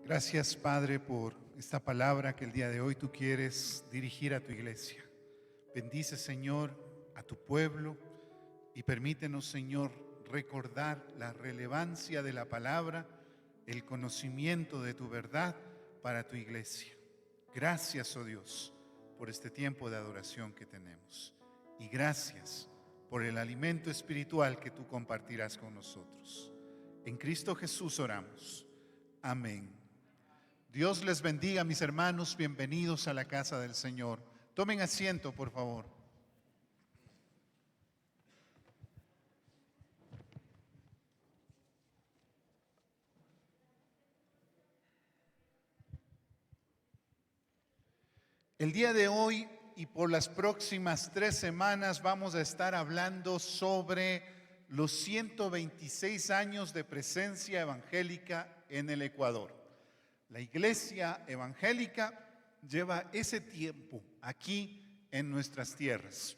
Gracias, Padre, por esta palabra que el día de hoy tú quieres dirigir a tu iglesia. Bendice, Señor, a tu pueblo y permítenos, Señor, recordar la relevancia de la palabra, el conocimiento de tu verdad para tu iglesia. Gracias, oh Dios, por este tiempo de adoración que tenemos. Y gracias por el alimento espiritual que tú compartirás con nosotros. En Cristo Jesús oramos. Amén. Dios les bendiga, mis hermanos. Bienvenidos a la casa del Señor. Tomen asiento, por favor. El día de hoy y por las próximas 3 semanas vamos a estar hablando sobre los 126 años de presencia evangélica en el Ecuador. La iglesia evangélica lleva ese tiempo aquí en nuestras tierras.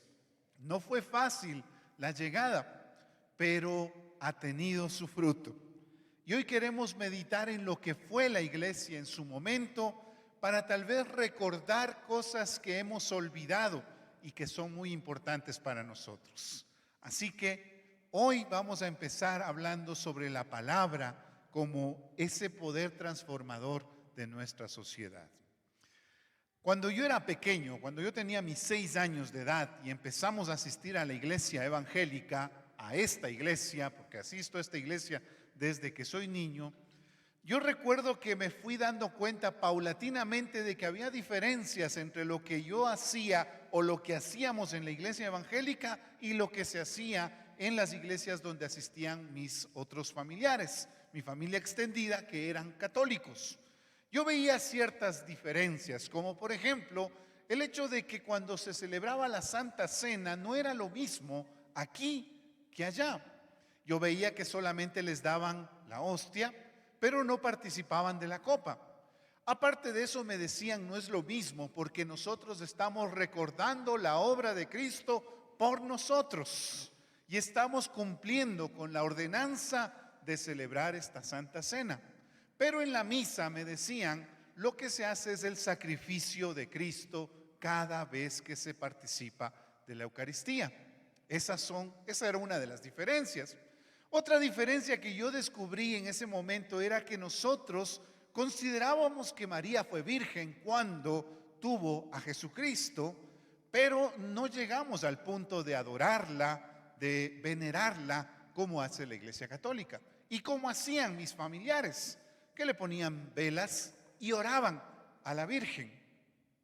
No fue fácil la llegada, pero ha tenido su fruto. Y hoy queremos meditar en lo que fue la iglesia en su momento, para tal vez recordar cosas que hemos olvidado y que son muy importantes para nosotros. Así que hoy vamos a empezar hablando sobre la palabra como ese poder transformador de nuestra sociedad. Cuando yo era pequeño, cuando yo tenía mis 6 años de edad y empezamos a asistir a la iglesia evangélica, a esta iglesia, porque asisto a esta iglesia desde que soy niño, yo recuerdo que me fui dando cuenta paulatinamente de que había diferencias entre lo que yo hacía o lo que hacíamos en la iglesia evangélica y lo que se hacía en las iglesias donde asistían mis otros familiares, mi familia extendida, que eran católicos. Yo veía ciertas diferencias, como por ejemplo el hecho de que cuando se celebraba la Santa Cena no era lo mismo aquí que allá. Yo veía que solamente les daban la hostia, pero no participaban de la copa. Aparte de eso me decían, no es lo mismo porque nosotros estamos recordando la obra de Cristo por nosotros y estamos cumpliendo con la ordenanza de celebrar esta Santa Cena. Pero en la misa me decían, lo que se hace es el sacrificio de Cristo cada vez que se participa de la Eucaristía. Esa era una de las diferencias. Otra diferencia que yo descubrí en ese momento era que nosotros considerábamos que María fue virgen cuando tuvo a Jesucristo, pero no llegamos al punto de adorarla, de venerarla como hace la Iglesia Católica y como hacían mis familiares, que le ponían velas y oraban a la Virgen.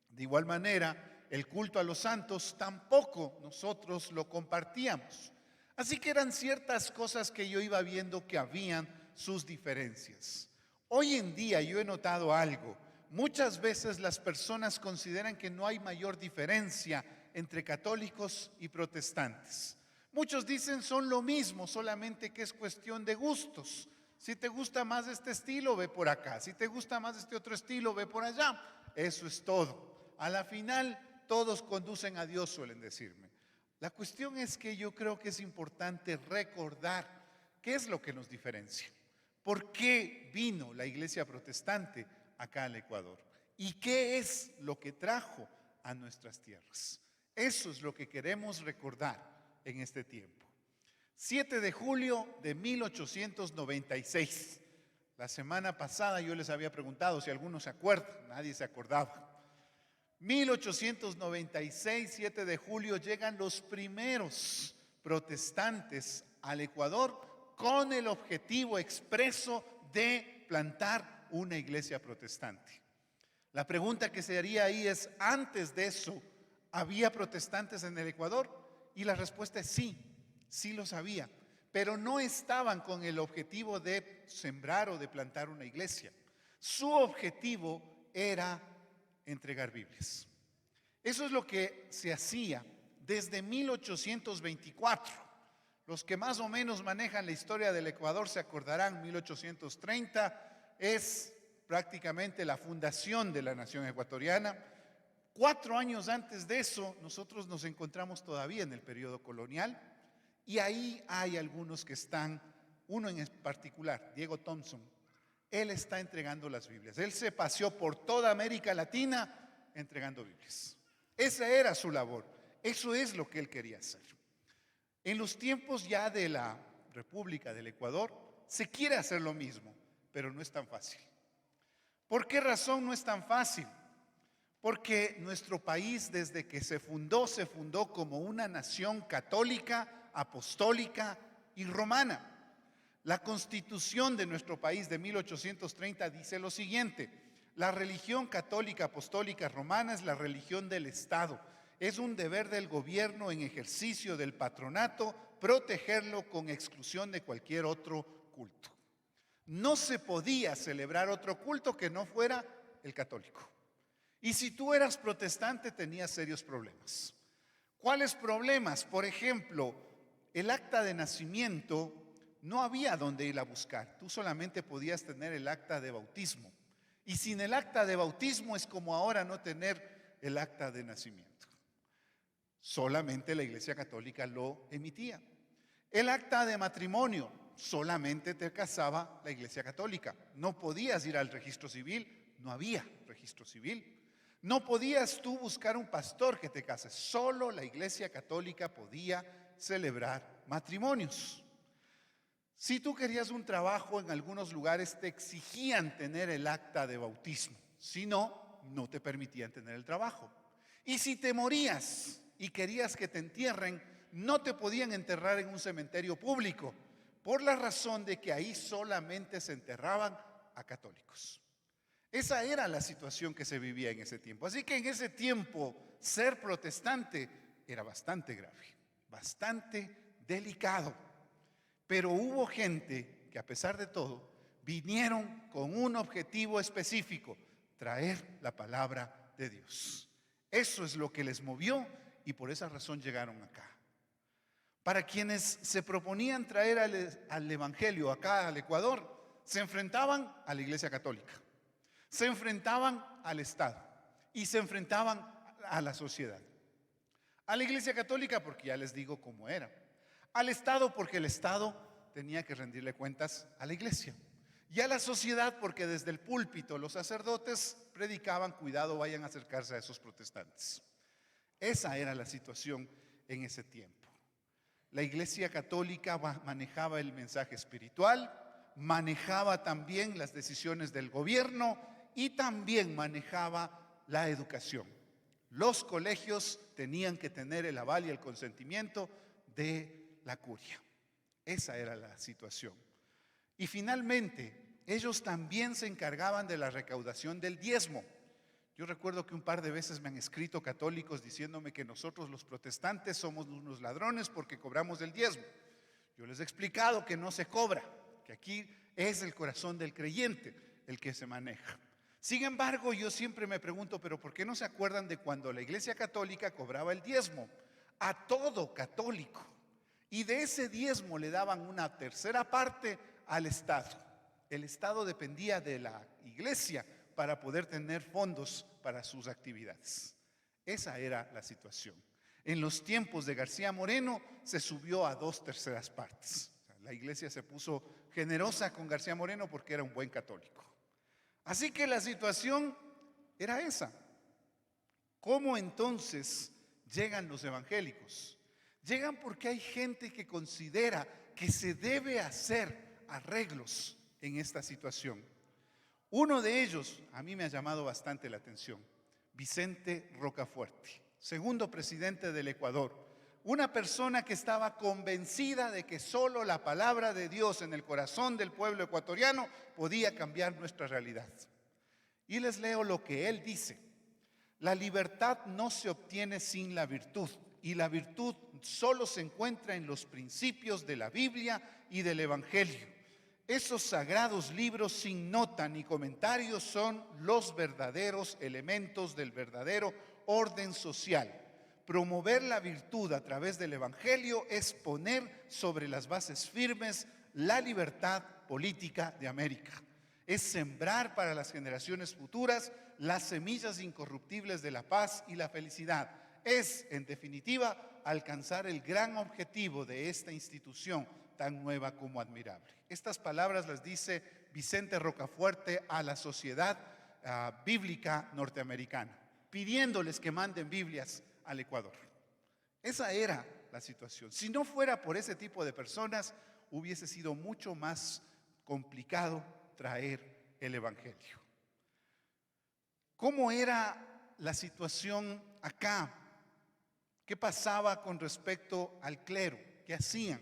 De igual manera, el culto a los santos tampoco nosotros lo compartíamos. Así que eran ciertas cosas que yo iba viendo que habían sus diferencias. Hoy en día yo he notado algo. Muchas veces las personas consideran que no hay mayor diferencia entre católicos y protestantes. Muchos dicen son lo mismo, solamente que es cuestión de gustos. Si te gusta más este estilo, ve por acá. Si te gusta más este otro estilo, ve por allá. Eso es todo. A la final, todos conducen a Dios, suelen decirme. La cuestión es que yo creo que es importante recordar qué es lo que nos diferencia. ¿Por qué vino la iglesia protestante acá al Ecuador? ¿Y qué es lo que trajo a nuestras tierras? Eso es lo que queremos recordar en este tiempo. 7 de julio de 1896. La semana pasada yo les había preguntado si alguno se acuerda, nadie se acordaba. 1896, 7 de julio, llegan los primeros protestantes al Ecuador con el objetivo expreso de plantar una iglesia protestante. La pregunta que se haría ahí es, ¿antes de eso había protestantes en el Ecuador? Y la respuesta es sí, sí los había, pero no estaban con el objetivo de sembrar o de plantar una iglesia. Su objetivo era entregar Biblias. Eso es lo que se hacía desde 1824. Los que más o menos manejan la historia del Ecuador se acordarán, 1830 es prácticamente la fundación de la nación ecuatoriana. 4 años antes de eso, nosotros nos encontramos todavía en el periodo colonial y ahí hay algunos que están, uno en particular, Diego Thompson, Él está entregando las Biblias. Él se paseó por toda América Latina entregando Biblias. Esa era su labor. Eso es lo que él quería hacer. En los tiempos ya de la República del Ecuador, se quiere hacer lo mismo, pero no es tan fácil. ¿Por qué razón no es tan fácil? Porque nuestro país, desde que se fundó como una nación católica, apostólica y romana. La Constitución de nuestro país de 1830 dice lo siguiente: la religión católica, apostólica, romana es la religión del Estado. Es un deber del gobierno en ejercicio del patronato protegerlo con exclusión de cualquier otro culto. No se podía celebrar otro culto que no fuera el católico. Y si tú eras protestante, tenías serios problemas. ¿Cuáles problemas? Por ejemplo, el acta de nacimiento no había donde ir a buscar. Tú solamente podías tener el acta de bautismo. Y sin el acta de bautismo es como ahora no tener el acta de nacimiento. Solamente la Iglesia Católica lo emitía. El acta de matrimonio solamente te casaba la Iglesia Católica. No podías ir al registro civil, no había registro civil. No podías tú buscar un pastor que te case. Solo la Iglesia Católica podía celebrar matrimonios. Si tú querías un trabajo, en algunos lugares te exigían tener el acta de bautismo. Si no, no te permitían tener el trabajo. Y si te morías y querías que te entierren, no te podían enterrar en un cementerio público, por la razón de que ahí solamente se enterraban a católicos. Esa era la situación que se vivía en ese tiempo. Así que en ese tiempo ser protestante era bastante grave, bastante delicado. Pero hubo gente que, a pesar de todo, vinieron con un objetivo específico: traer la palabra de Dios. Eso es lo que les movió y por esa razón llegaron acá. Para quienes se proponían traer al Evangelio acá al Ecuador, se enfrentaban a la Iglesia Católica, se enfrentaban al Estado y se enfrentaban a la sociedad. A la Iglesia Católica porque ya les digo cómo era. Al Estado porque el Estado tenía que rendirle cuentas a la Iglesia. Y a la sociedad porque desde el púlpito los sacerdotes predicaban: cuidado, vayan a acercarse a esos protestantes. Esa era la situación en ese tiempo. La Iglesia Católica manejaba el mensaje espiritual, manejaba también las decisiones del gobierno y también manejaba la educación. Los colegios tenían que tener el aval y el consentimiento de la curia. Esa era la situación. Y finalmente, ellos también se encargaban de la recaudación del diezmo. Yo recuerdo que un par de veces me han escrito católicos diciéndome que nosotros los protestantes somos unos ladrones porque cobramos el diezmo. Yo les he explicado que no se cobra, que aquí es el corazón del creyente el que se maneja. Sin embargo, yo siempre me pregunto, ¿pero por qué no se acuerdan de cuando la Iglesia Católica cobraba el diezmo? A todo católico. Y de ese diezmo le daban una tercera parte al Estado. El Estado dependía de la Iglesia para poder tener fondos para sus actividades. Esa era la situación. En los tiempos de García Moreno se subió a 2/3 partes. La Iglesia se puso generosa con García Moreno porque era un buen católico. Así que la situación era esa. ¿Cómo entonces llegan los evangélicos? Llegan porque hay gente que considera que se debe hacer arreglos en esta situación. Uno de ellos a mí me ha llamado bastante la atención: Vicente Rocafuerte, segundo presidente del Ecuador. Una persona que estaba convencida de que solo la palabra de Dios en el corazón del pueblo ecuatoriano podía cambiar nuestra realidad. Y les leo lo que él dice: la libertad no se obtiene sin la virtud, y la virtud solo se encuentra en los principios de la Biblia y del Evangelio. Esos sagrados libros sin nota ni comentarios son los verdaderos elementos del verdadero orden social. Promover la virtud a través del Evangelio es poner sobre las bases firmes la libertad política de América. Es sembrar para las generaciones futuras las semillas incorruptibles de la paz y la felicidad. Es, en definitiva, alcanzar el gran objetivo de esta institución tan nueva como admirable. Estas palabras las dice Vicente Rocafuerte a la Sociedad Bíblica Norteamericana, pidiéndoles que manden Biblias al Ecuador. Esa era la situación. Si no fuera por ese tipo de personas, hubiese sido mucho más complicado traer el Evangelio. ¿Cómo era la situación acá? ¿Qué pasaba con respecto al clero? ¿Qué hacían?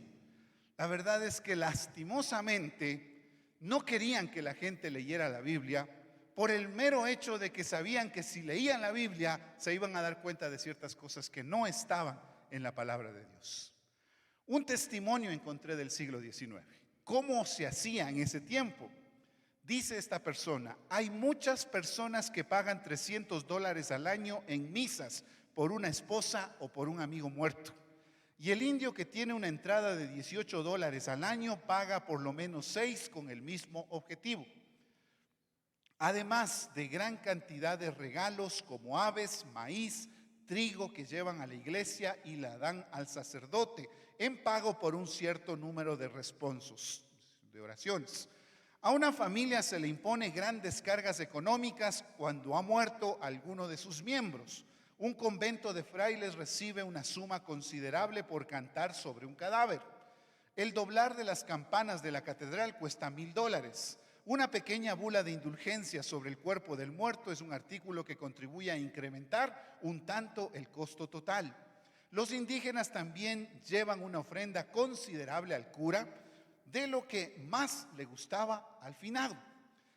La verdad es que lastimosamente no querían que la gente leyera la Biblia por el mero hecho de que sabían que si leían la Biblia se iban a dar cuenta de ciertas cosas que no estaban en la palabra de Dios. Un testimonio encontré del siglo XIX. ¿Cómo se hacía en ese tiempo? Dice esta persona: hay muchas personas que pagan $300 al año en misas por una esposa o por un amigo muerto. Y el indio que tiene una entrada de $18 al año paga por lo menos 6 con el mismo objetivo. Además de gran cantidad de regalos como aves, maíz, trigo que llevan a la iglesia y la dan al sacerdote en pago por un cierto número de responsos, de oraciones. A una familia se le impone grandes cargas económicas cuando ha muerto alguno de sus miembros. Un convento de frailes recibe una suma considerable por cantar sobre un cadáver. El doblar de las campanas de la catedral cuesta $1000. Una pequeña bula de indulgencia sobre el cuerpo del muerto es un artículo que contribuye a incrementar un tanto el costo total. Los indígenas también llevan una ofrenda considerable al cura de lo que más le gustaba al finado.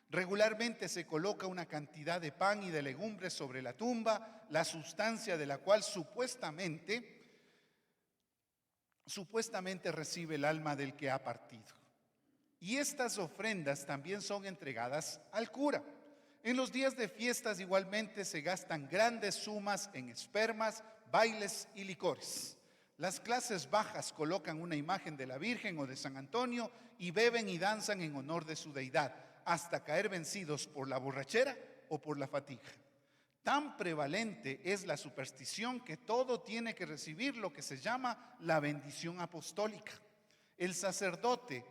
Regularmente se coloca una cantidad de pan y de legumbres sobre la tumba, la sustancia de la cual supuestamente recibe el alma del que ha partido. Y estas ofrendas también son entregadas al cura. En los días de fiestas igualmente se gastan grandes sumas en espermas, bailes y licores. Las clases bajas colocan una imagen de la Virgen o de San Antonio y beben y danzan en honor de su deidad, hasta caer vencidos por la borrachera o por la fatiga. Tan prevalente es la superstición que todo tiene que recibir lo que se llama la bendición apostólica. El sacerdote,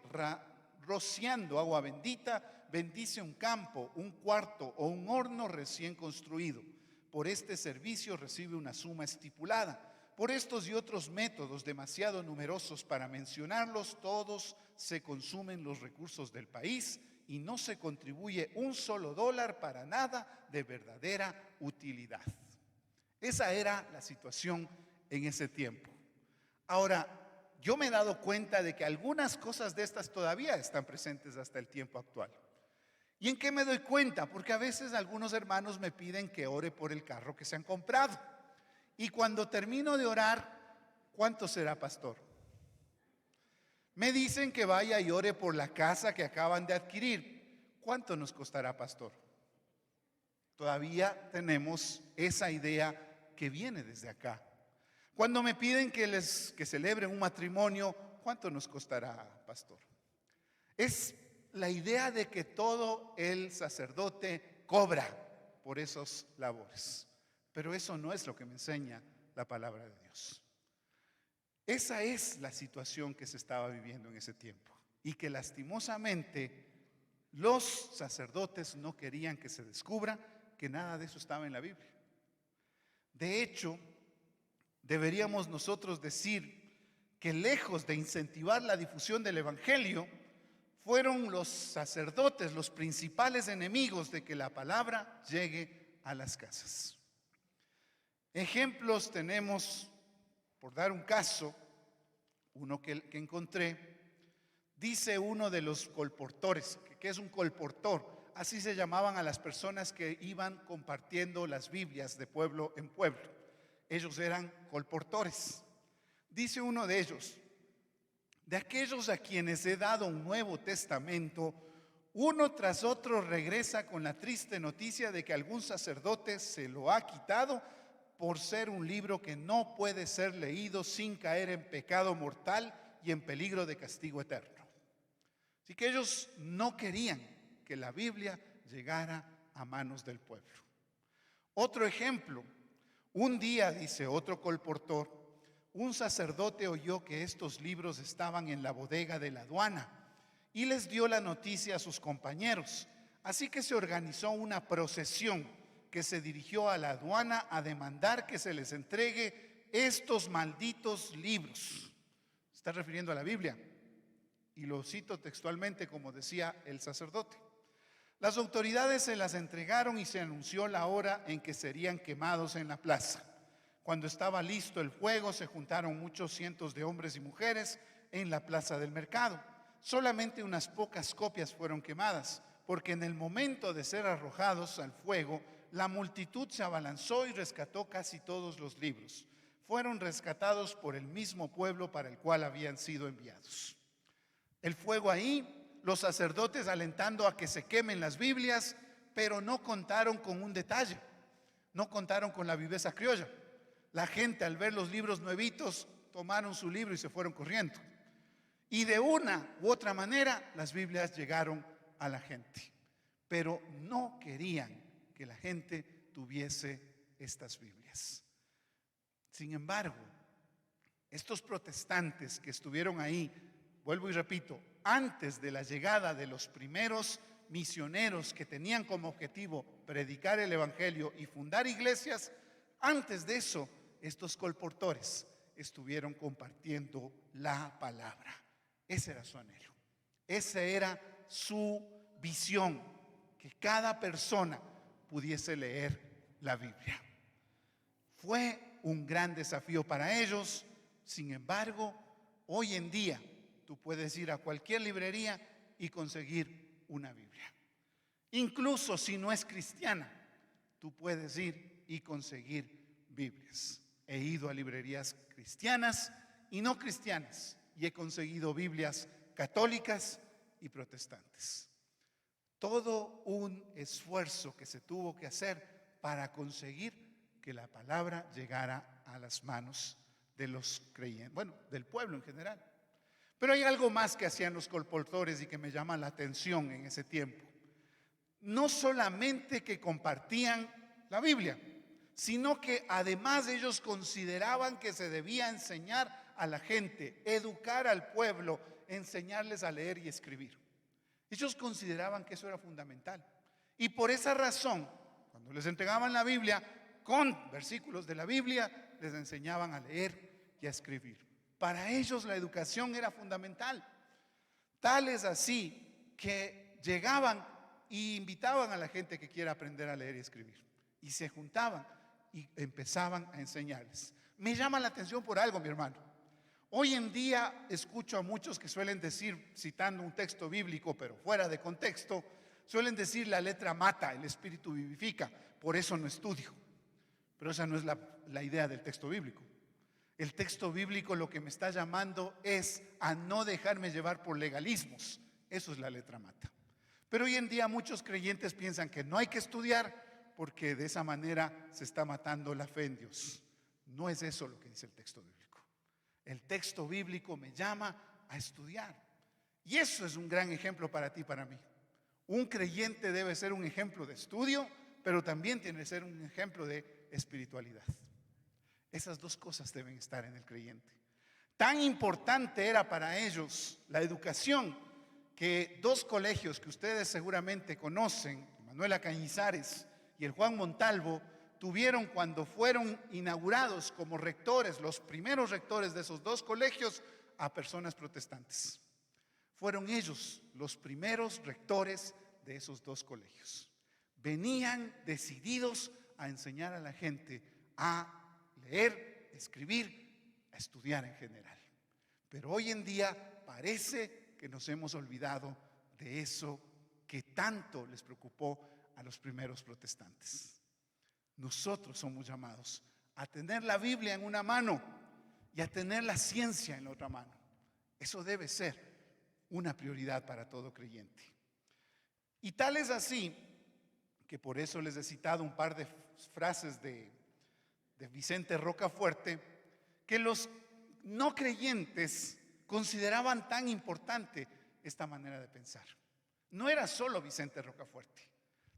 rociando agua bendita, bendice un campo, un cuarto o un horno recién construido. Por este servicio recibe una suma estipulada. Por estos y otros métodos demasiado numerosos para mencionarlos, todos se consumen los recursos del país y no se contribuye un solo dólar para nada de verdadera utilidad. Esa era la situación en ese tiempo. Ahora, yo me he dado cuenta de que algunas cosas de estas todavía están presentes hasta el tiempo actual. ¿Y en qué me doy cuenta? Porque a veces algunos hermanos me piden que ore por el carro que se han comprado. Y cuando termino de orar, ¿cuánto será, pastor? Me dicen que vaya y ore por la casa que acaban de adquirir. ¿Cuánto nos costará, pastor? Todavía tenemos esa idea que viene desde acá. Cuando me piden que celebren un matrimonio, ¿cuánto nos costará, pastor? Es la idea de que todo el sacerdote cobra por esas labores. Pero eso no es lo que me enseña la palabra de Dios. Esa es la situación que se estaba viviendo en ese tiempo y que lastimosamente los sacerdotes no querían que se descubra que nada de eso estaba en la Biblia. De hecho, deberíamos nosotros decir que lejos de incentivar la difusión del Evangelio, fueron los sacerdotes los principales enemigos de que la palabra llegue a las casas. Ejemplos tenemos, por dar un caso, uno que encontré. Dice uno de los colportores, que es un colportor, así se llamaban a las personas que iban compartiendo las Biblias de pueblo en pueblo. Ellos eran colportores. Dice uno de ellos: de aquellos a quienes he dado un Nuevo Testamento, uno tras otro regresa con la triste noticia de que algún sacerdote se lo ha quitado por ser un libro que no puede ser leído sin caer en pecado mortal y en peligro de castigo eterno. Así que ellos no querían que la Biblia llegara a manos del pueblo. Otro ejemplo: un día, dice otro colportor, un sacerdote oyó que estos libros estaban en la bodega de la aduana y les dio la noticia a sus compañeros. Así que se organizó una procesión que se dirigió a la aduana a demandar que se les entregue estos malditos libros. Se está refiriendo a la Biblia, y lo cito textualmente como decía el sacerdote. Las autoridades se las entregaron y se anunció la hora en que serían quemados en la plaza. Cuando estaba listo el fuego, se juntaron muchos cientos de hombres y mujeres en la plaza del mercado. Solamente unas pocas copias fueron quemadas, porque en el momento de ser arrojados al fuego, la multitud se abalanzó y rescató casi todos los libros. Fueron rescatados por el mismo pueblo para el cual habían sido enviados. El fuego ahí, los sacerdotes alentando a que se quemen las Biblias, pero no contaron con un detalle, no contaron con la viveza criolla. La gente, al ver los libros nuevitos, tomaron su libro y se fueron corriendo. Y de una u otra manera, las Biblias llegaron a la gente, pero no querían que la gente tuviese estas Biblias. Sin embargo, estos protestantes que estuvieron ahí, vuelvo y repito, antes de la llegada de los primeros misioneros que tenían como objetivo predicar el evangelio y fundar iglesias, antes de eso, estos colportores estuvieron compartiendo la palabra. Ese era su anhelo, esa era su visión, que cada persona pudiese leer la Biblia. Fue un gran desafío para ellos. Sin embargo, hoy en día tú puedes ir a cualquier librería y conseguir una Biblia. Incluso si no es cristiana, tú puedes ir y conseguir Biblias. He ido a librerías cristianas y no cristianas y he conseguido Biblias católicas y protestantes. Todo un esfuerzo que se tuvo que hacer para conseguir que la palabra llegara a las manos de los creyentes, bueno, del pueblo en general. Pero hay algo más que hacían los colportores y que me llama la atención en ese tiempo. No solamente que compartían la Biblia, sino que además ellos consideraban que se debía enseñar a la gente, educar al pueblo, enseñarles a leer y escribir. Ellos consideraban que eso era fundamental. Y por esa razón, cuando les entregaban la Biblia, con versículos de la Biblia, les enseñaban a leer y a escribir. Para ellos la educación era fundamental. Tal es así que llegaban y invitaban a la gente que quiera aprender a leer y escribir. Y se juntaban y empezaban a enseñarles. Me llama la atención por algo, mi hermano. Hoy en día escucho a muchos que suelen decir, citando un texto bíblico, pero fuera de contexto, suelen decir: la letra mata, el espíritu vivifica, por eso no estudio. Pero esa no es la idea del texto bíblico. El texto bíblico lo que me está llamando es a no dejarme llevar por legalismos. Eso es la letra mata. Pero hoy en día muchos creyentes piensan que no hay que estudiar porque de esa manera se está matando la fe en Dios. No es eso lo que dice el texto bíblico. El texto bíblico me llama a estudiar. Y eso es un gran ejemplo para ti y para mí. Un creyente debe ser un ejemplo de estudio, pero también tiene que ser un ejemplo de espiritualidad. Esas dos cosas deben estar en el creyente. Tan importante era para ellos la educación que dos colegios que ustedes seguramente conocen, Manuela Cañizares y el Juan Montalvo, tuvieron cuando fueron inaugurados como rectores, los primeros rectores de esos dos colegios, a personas protestantes. Fueron ellos los primeros rectores de esos dos colegios. Venían decididos a enseñar a la gente a leer, escribir, a estudiar en general. Pero hoy en día parece que nos hemos olvidado de eso que tanto les preocupó a los primeros protestantes. Nosotros somos llamados a tener la Biblia en una mano y a tener la ciencia en la otra mano. Eso debe ser una prioridad para todo creyente. Y tal es así que por eso les he citado un par de frases de Vicente Rocafuerte, que los no creyentes consideraban tan importante esta manera de pensar. No era solo Vicente Rocafuerte.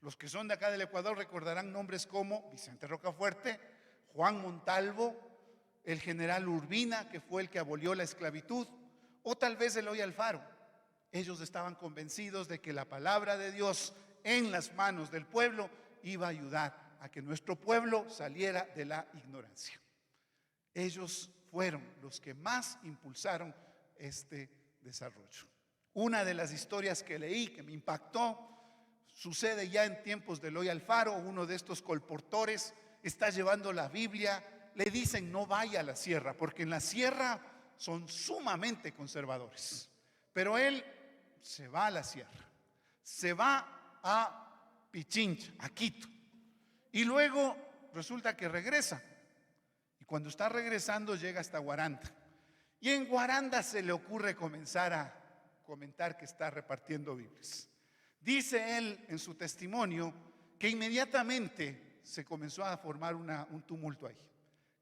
Los que son de acá del Ecuador recordarán nombres como Vicente Rocafuerte, Juan Montalvo, el general Urbina, que fue el que abolió la esclavitud, o tal vez Eloy Alfaro. Ellos estaban convencidos de que la palabra de Dios en las manos del pueblo iba a ayudar a que nuestro pueblo saliera de la ignorancia. Ellos fueron los que más impulsaron este desarrollo. Una de las historias que leí que me impactó sucede ya en tiempos de Eloy Alfaro. Uno de estos colportores está llevando la Biblia. Le dicen no vaya a la sierra porque en la sierra son sumamente conservadores. Pero él se va a la sierra, se va a Pichincha, a Quito, y luego resulta que regresa. Y cuando está regresando llega hasta Guaranda. Y en Guaranda se le ocurre comenzar a comentar que está repartiendo Biblias. Dice él en su testimonio que inmediatamente se comenzó a formar un tumulto ahí,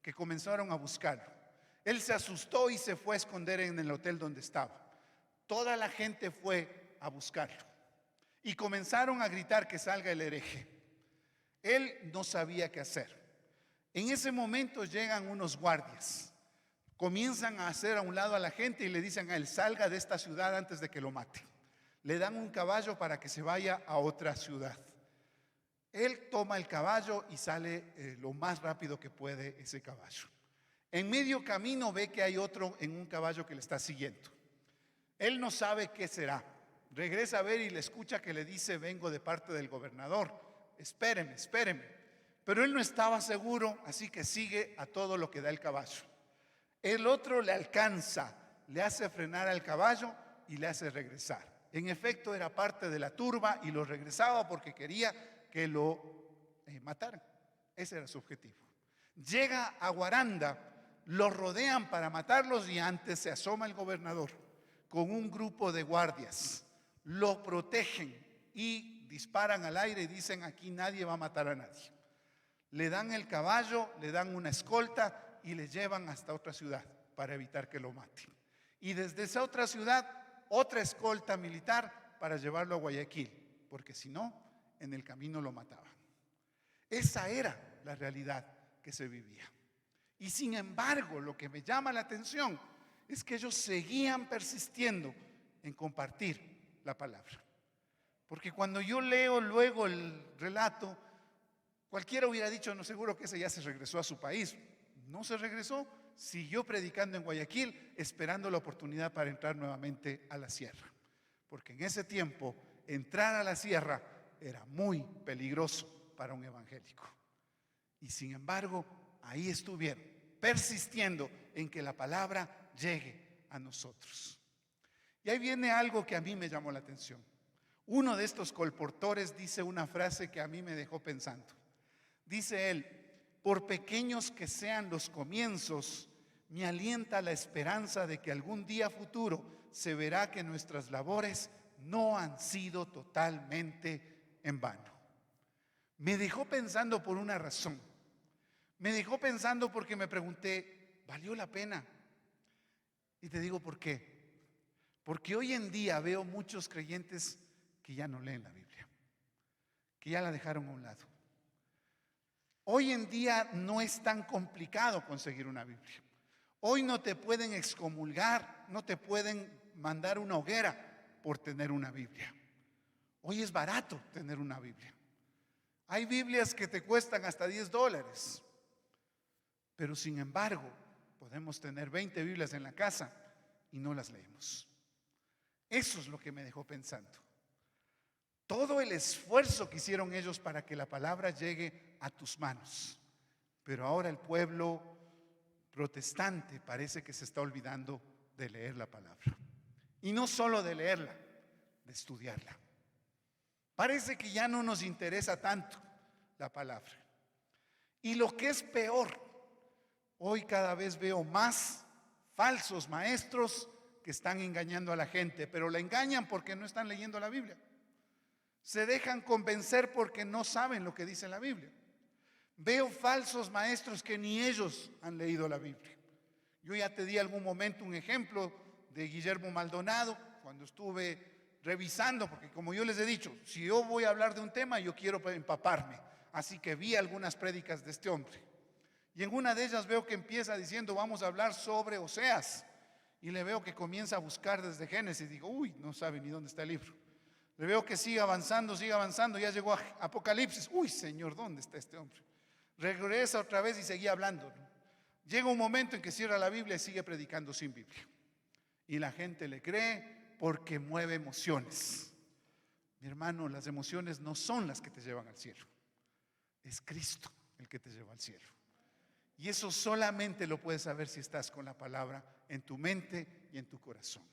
que comenzaron a buscarlo. Él se asustó y se fue a esconder en el hotel donde estaba. Toda la gente fue a buscarlo y comenzaron a gritar que salga el hereje. Él no sabía qué hacer. En ese momento llegan unos guardias, comienzan a hacer a un lado a la gente y le dicen a él: salga de esta ciudad antes de que lo maten. Le dan un caballo para que se vaya a otra ciudad. Él toma el caballo y sale lo más rápido que puede ese caballo. En medio camino ve que hay otro en un caballo que le está siguiendo. Él no sabe qué será. Regresa a ver y le escucha que le dice: vengo de parte del gobernador, espéreme, espéreme. Pero él no estaba seguro, así que sigue a todo lo que da el caballo. El otro le alcanza, le hace frenar al caballo y le hace regresar. En efecto, era parte de la turba y lo regresaba porque quería que lo mataran. Ese era su objetivo. Llega a Guaranda, los rodean para matarlos y antes se asoma el gobernador con un grupo de guardias. Lo protegen y disparan al aire y dicen: aquí nadie va a matar a nadie. Le dan el caballo, le dan una escolta y le llevan hasta otra ciudad para evitar que lo maten. Y desde esa otra ciudad, otra escolta militar para llevarlo a Guayaquil, porque si no, en el camino lo mataban. Esa era la realidad que se vivía. Y sin embargo, lo que me llama la atención es que ellos seguían persistiendo en compartir la palabra. Porque cuando yo leo luego el relato, cualquiera hubiera dicho: no, seguro que ese ya se regresó a su país. No se regresó, siguió predicando en Guayaquil, esperando la oportunidad para entrar nuevamente a la sierra. Porque en ese tiempo, entrar a la sierra era muy peligroso para un evangélico. Y sin embargo, ahí estuvieron, persistiendo en que la palabra llegue a nosotros. Y ahí viene algo que a mí me llamó la atención. Uno de estos colportores dice una frase que a mí me dejó pensando. Dice él: por pequeños que sean los comienzos, me alienta la esperanza de que algún día futuro se verá que nuestras labores no han sido totalmente en vano. Me dejó pensando por una razón. Me dejó pensando porque me pregunté: ¿valió la pena? Y te digo por qué. Porque hoy en día veo muchos creyentes que ya no leen la Biblia, que ya la dejaron a un lado. Hoy en día no es tan complicado conseguir una Biblia. Hoy no te pueden excomulgar, no te pueden mandar una hoguera por tener una Biblia. Hoy es barato tener una Biblia. Hay Biblias que te cuestan hasta $10. Pero sin embargo, podemos tener 20 Biblias en la casa y no las leemos. Eso es lo que me dejó pensando. Todo el esfuerzo que hicieron ellos para que la palabra llegue a tus manos. Pero ahora el pueblo protestante parece que se está olvidando de leer la palabra. Y no solo de leerla, de estudiarla. Parece que ya no nos interesa tanto la palabra. Y lo que es peor, hoy cada vez veo más falsos maestros que están engañando a la gente, pero la engañan porque no están leyendo la Biblia. Se dejan convencer porque no saben lo que dice la Biblia. Veo falsos maestros que ni ellos han leído la Biblia. Yo ya te di algún momento un ejemplo de Guillermo Maldonado, cuando estuve revisando, porque como yo les he dicho, si yo voy a hablar de un tema, yo quiero empaparme. Así que vi algunas prédicas de este hombre. Y en una de ellas veo que empieza diciendo: vamos a hablar sobre Oseas. Y le veo que comienza a buscar desde Génesis. Digo, uy, no sabe ni dónde está el libro. Le veo que sigue avanzando, ya llegó a Apocalipsis. Uy, Señor, ¿dónde está este hombre? Regresa otra vez y seguía hablando. Llega un momento en que cierra la Biblia y sigue predicando sin Biblia. Y la gente le cree porque mueve emociones. Mi hermano, las emociones no son las que te llevan al cielo. Es Cristo el que te lleva al cielo. Y eso solamente lo puedes saber si estás con la palabra en tu mente y en tu corazón.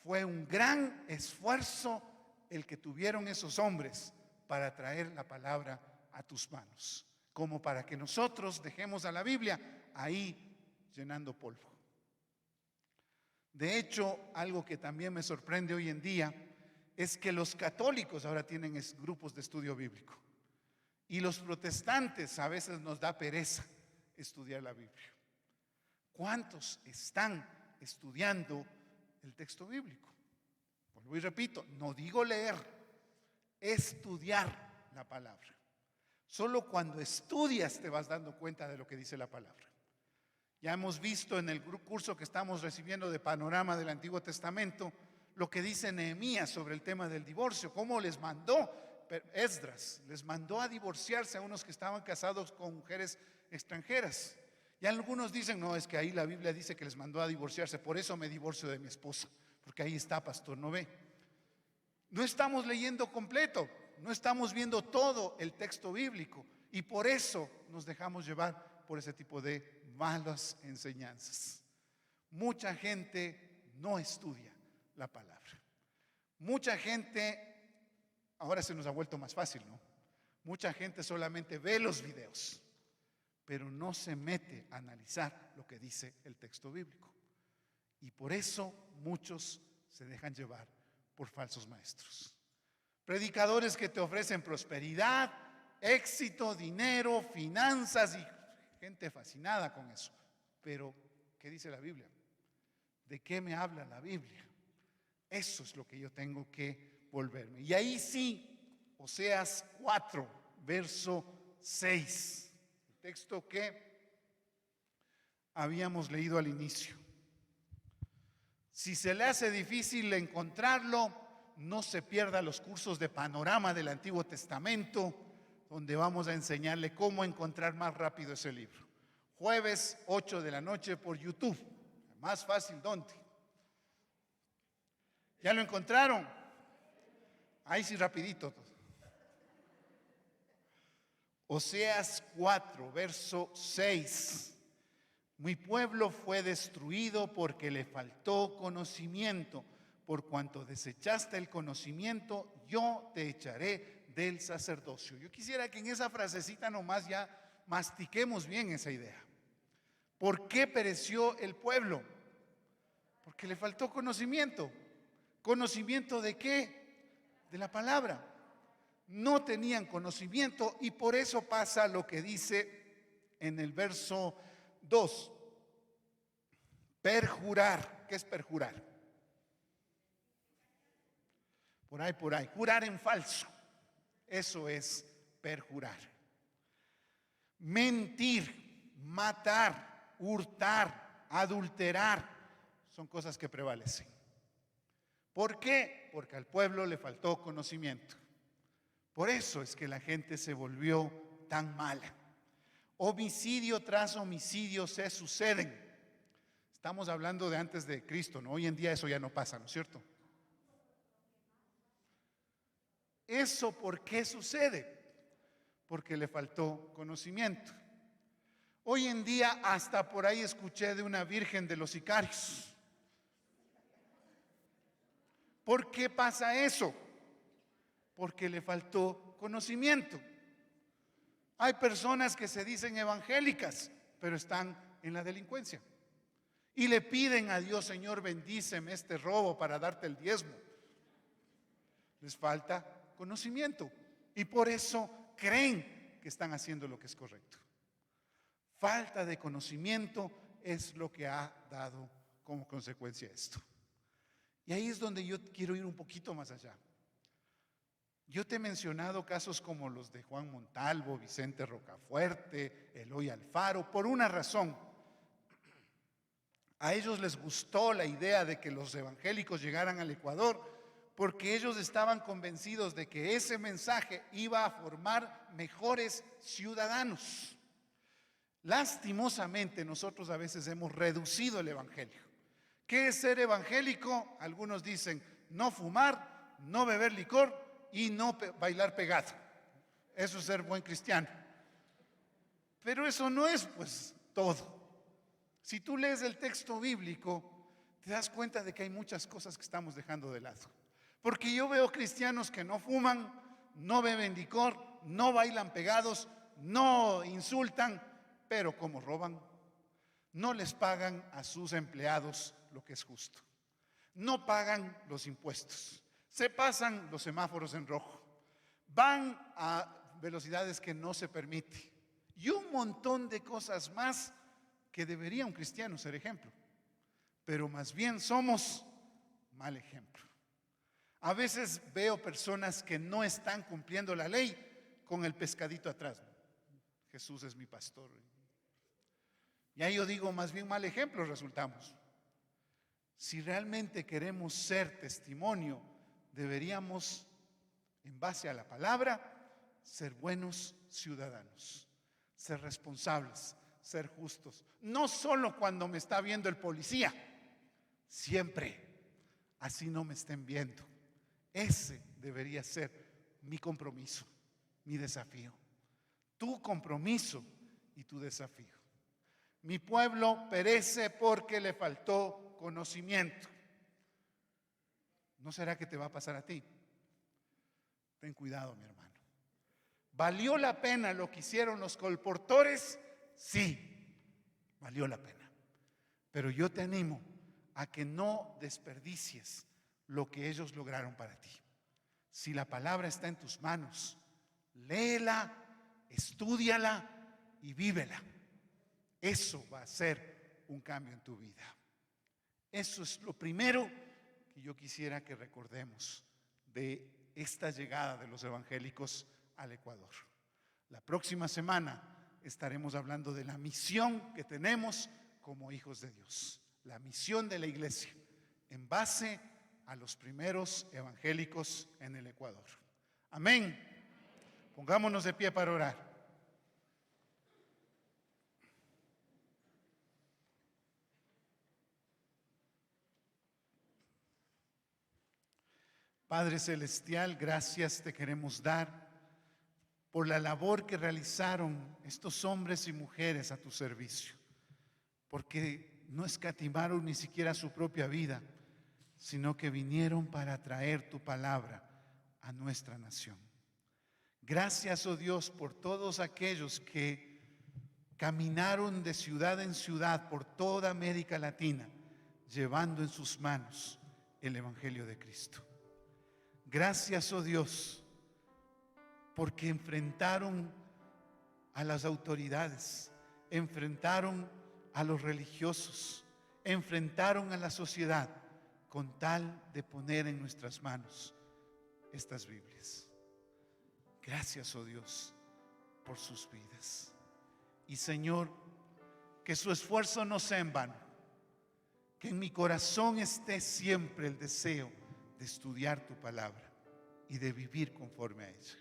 Fue un gran esfuerzo el que tuvieron esos hombres para traer la palabra a tus manos, como para que nosotros dejemos a la Biblia ahí llenando polvo. De hecho, algo que también me sorprende hoy en día es que los católicos ahora tienen grupos de estudio bíblico y los protestantes a veces nos da pereza estudiar la Biblia. ¿Cuántos están estudiando el texto bíblico? Vuelvo y repito, no digo leer, estudiar la palabra. Solo cuando estudias te vas dando cuenta de lo que dice la palabra. Ya hemos visto en el curso que estamos recibiendo de Panorama del Antiguo Testamento lo que dice Nehemías sobre el tema del divorcio, cómo les mandó Esdras, les mandó a divorciarse a unos que estaban casados con mujeres extranjeras. Y algunos dicen, no, es que ahí la Biblia dice que les mandó a divorciarse, por eso me divorcio de mi esposa, porque ahí está, pastor, ¿no ve? No estamos leyendo completo, no estamos viendo todo el texto bíblico y por eso nos dejamos llevar por ese tipo de malas enseñanzas. Mucha gente no estudia la palabra. Mucha gente, ahora se nos ha vuelto más fácil, ¿no? Mucha gente solamente ve los videos, pero no se mete a analizar lo que dice el texto bíblico. Y por eso muchos se dejan llevar por falsos maestros. Predicadores que te ofrecen prosperidad, éxito, dinero, finanzas y gente fascinada con eso. Pero, ¿qué dice la Biblia? ¿De qué me habla la Biblia? Eso es lo que yo tengo que volverme. Y ahí sí, Oseas 4, verso 6. El texto que habíamos leído al inicio. Si se le hace difícil encontrarlo, no se pierda los cursos de Panorama del Antiguo Testamento, donde vamos a enseñarle cómo encontrar más rápido ese libro. Jueves 8 de la noche por YouTube. Más fácil, ¿dónde? ¿Ya lo encontraron? Ahí sí, rapidito. Oseas 4, verso 6. Mi pueblo fue destruido porque le faltó conocimiento. Por cuanto desechaste el conocimiento, yo te echaré del sacerdocio. Yo quisiera que en esa frasecita nomás ya mastiquemos bien esa idea. ¿Por qué pereció el pueblo? Porque le faltó conocimiento. ¿Conocimiento de qué? De la palabra. No tenían conocimiento y por eso pasa lo que dice en el verso 2. Perjurar. ¿Qué es perjurar? Por ahí. Jurar en falso. Eso es perjurar. Mentir, matar, hurtar, adulterar, son cosas que prevalecen. ¿Por qué? Porque al pueblo le faltó conocimiento. Por eso es que la gente se volvió tan mala. Homicidio tras homicidio se suceden. Estamos hablando de antes de Cristo, ¿no? Hoy en día eso ya no pasa, ¿no es cierto? ¿Eso por qué sucede? Porque le faltó conocimiento. Hoy en día hasta por ahí escuché de una virgen de los sicarios. ¿Por qué pasa eso? Porque le faltó conocimiento. Hay personas que se dicen evangélicas, pero están en la delincuencia. Y le piden a Dios, Señor, bendíceme este robo para darte el diezmo. Les falta conocimiento y por eso creen que están haciendo lo que es correcto. Falta de conocimiento es lo que ha dado como consecuencia esto. Y ahí es donde yo quiero ir un poquito más allá. Yo te he mencionado casos como los de Juan Montalvo, Vicente Rocafuerte, Eloy Alfaro, por una razón. A ellos les gustó la idea de que los evangélicos llegaran al Ecuador porque ellos estaban convencidos de que ese mensaje iba a formar mejores ciudadanos. Lastimosamente, nosotros a veces hemos reducido el evangelio. ¿Qué es ser evangélico? Algunos dicen no fumar, no beber licor y no bailar pegado. Eso es ser buen cristiano. Pero eso no es pues todo. Si tú lees el texto bíblico, te das cuenta de que hay muchas cosas que estamos dejando de lado. Porque yo veo cristianos que no fuman, no beben licor, no bailan pegados, no insultan, pero como roban, no les pagan a sus empleados lo que es justo. No pagan los impuestos, se pasan los semáforos en rojo, van a velocidades que no se permite y un montón de cosas más que debería un cristiano ser ejemplo, pero más bien somos mal ejemplo. A veces veo personas que no están cumpliendo la ley con el pescadito atrás. Jesús es mi pastor. Y ahí yo digo, más bien mal ejemplo resultamos. Si realmente queremos ser testimonio, deberíamos, en base a la palabra, ser buenos ciudadanos, ser responsables, ser justos. No solo cuando me está viendo el policía, siempre, así no me estén viendo. Ese debería ser mi compromiso, mi desafío. Tu compromiso y tu desafío. Mi pueblo perece porque le faltó conocimiento. ¿No será que te va a pasar a ti? Ten cuidado, mi hermano. ¿Valió la pena lo que hicieron los colportores? Sí, valió la pena. Pero yo te animo a que no desperdicies lo que ellos lograron para ti. Si la palabra está en tus manos, léela, estúdiala y vívela. Eso va a ser un cambio en tu vida. Eso es lo primero que yo quisiera que recordemos de esta llegada de los evangélicos al Ecuador. La próxima semana estaremos hablando de la misión que tenemos como hijos de Dios. La misión de la iglesia en base a los primeros evangélicos en el Ecuador. Amén. Pongámonos de pie para orar. Padre Celestial, gracias te queremos dar por la labor que realizaron estos hombres y mujeres a tu servicio, porque no escatimaron ni siquiera su propia vida, sino que vinieron para traer tu palabra a nuestra nación. Gracias, oh Dios, por todos aquellos que caminaron de ciudad en ciudad por toda América Latina, llevando en sus manos el Evangelio de Cristo. Gracias, oh Dios, porque enfrentaron a las autoridades, enfrentaron a los religiosos, enfrentaron a la sociedad con tal de poner en nuestras manos estas Biblias. Gracias, oh Dios, por sus vidas. Y Señor, que su esfuerzo no sea en vano, que en mi corazón esté siempre el deseo de estudiar tu palabra y de vivir conforme a ella.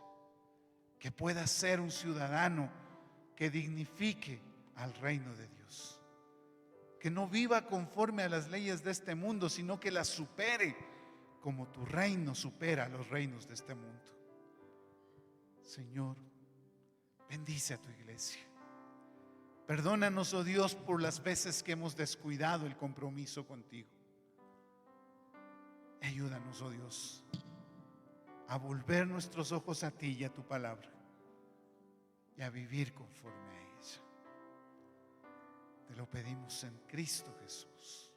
Que pueda ser un ciudadano que dignifique al reino de Dios. Que no viva conforme a las leyes de este mundo, sino que las supere como tu reino supera los reinos de este mundo. Señor, bendice a tu iglesia. Perdónanos, oh Dios, por las veces que hemos descuidado el compromiso contigo. Ayúdanos, oh Dios, a volver nuestros ojos a ti y a tu palabra y a vivir conforme a ella. Te lo pedimos en Cristo Jesús.